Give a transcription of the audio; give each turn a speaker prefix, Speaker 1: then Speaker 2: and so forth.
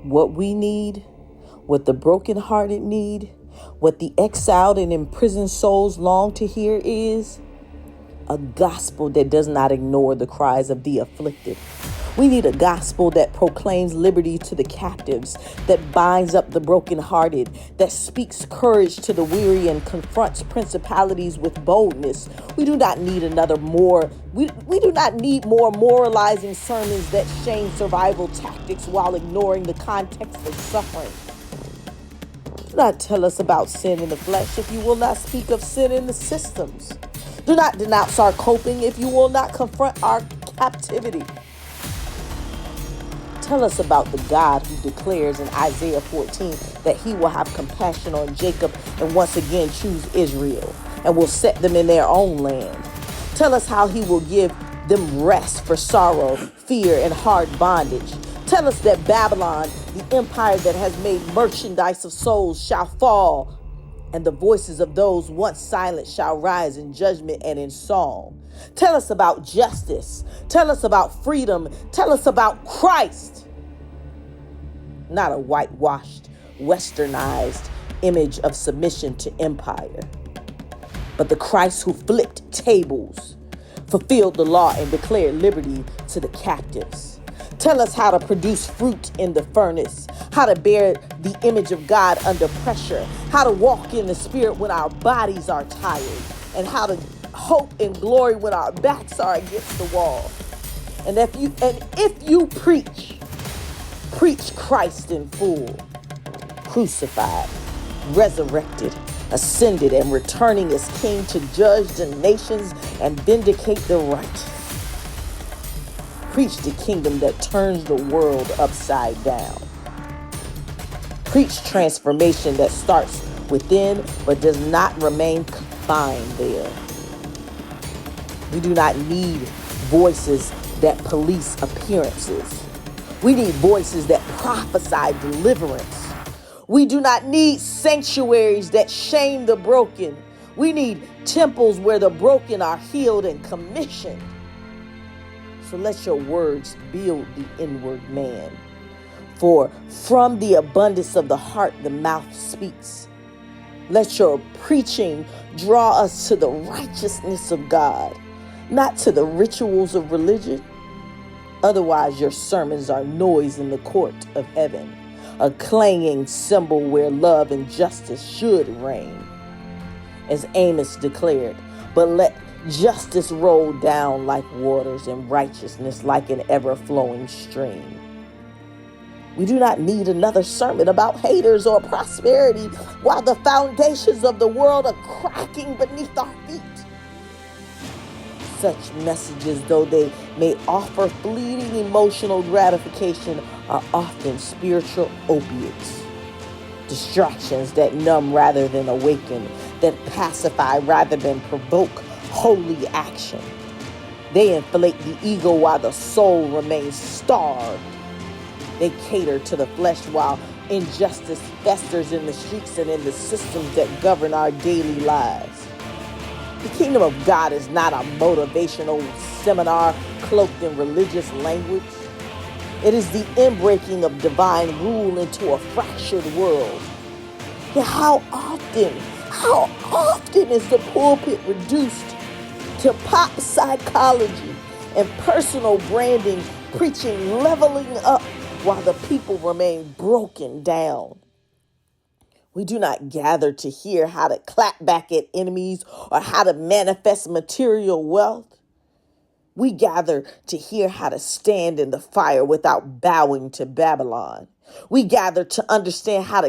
Speaker 1: What we need, what the brokenhearted need, what the exiled and imprisoned souls long to hear is a gospel that does not ignore the cries of the afflicted. We need a gospel that proclaims liberty to the captives, that binds up the brokenhearted, that speaks courage to the weary and confronts principalities with boldness. We do not need we do not need more moralizing sermons that shame survival tactics while ignoring the context of suffering. Do not tell us about sin in the flesh if you will not speak of sin in the systems. Do not denounce our coping if you will not confront our captivity. Tell us about the God who declares in Isaiah 14 that he will have compassion on Jacob and once again choose Israel and will set them in their own land. Tell us how he will give them rest for sorrow, fear, and hard bondage. Tell us that Babylon, the empire that has made merchandise of souls, shall fall, and the voices of those once silent shall rise in judgment and in song. Tell us about justice. Tell us about freedom. Tell us about Christ. Not a whitewashed, westernized image of submission to empire, but the Christ who flipped tables, fulfilled the law, and declared liberty to the captives. Tell us how to produce fruit in the furnace, how to bear the image of God under pressure, how to walk in the Spirit when our bodies are tired, and how to hope and glory when our backs are against the wall. And if you preach Christ in full, crucified, resurrected, ascended, and returning as King to judge the nations and vindicate the right. Preach the kingdom that turns the world upside down. Preach transformation that starts within but does not remain confined there. We do not need voices that police appearances. We need voices that prophesy deliverance. We do not need sanctuaries that shame the broken. We need temples where the broken are healed and commissioned. So let your words build the inward man. For from the abundance of the heart, the mouth speaks. Let your preaching draw us to the righteousness of God, not to the rituals of religion. Otherwise, your sermons are noise in the court of heaven, a clanging cymbal where love and justice should reign. As Amos declared, but let justice roll down like waters and righteousness like an ever-flowing stream. We do not need another sermon about haters or prosperity while the foundations of the world are cracking beneath our feet. Such messages, though they may offer fleeting emotional gratification, are often spiritual opiates. Distractions that numb rather than awaken, that pacify rather than provoke holy action. They inflate the ego while the soul remains starved. They cater to the flesh while injustice festers in the streets and in the systems that govern our daily lives. The kingdom of God is not a motivational seminar cloaked in religious language. It is the inbreaking of divine rule into a fractured world. Yet how often is the pulpit reduced to pop psychology and personal branding, preaching leveling up while the people remain broken down? We do not gather to hear how to clap back at enemies or how to manifest material wealth. We gather to hear how to stand in the fire without bowing to Babylon. We gather to understand how to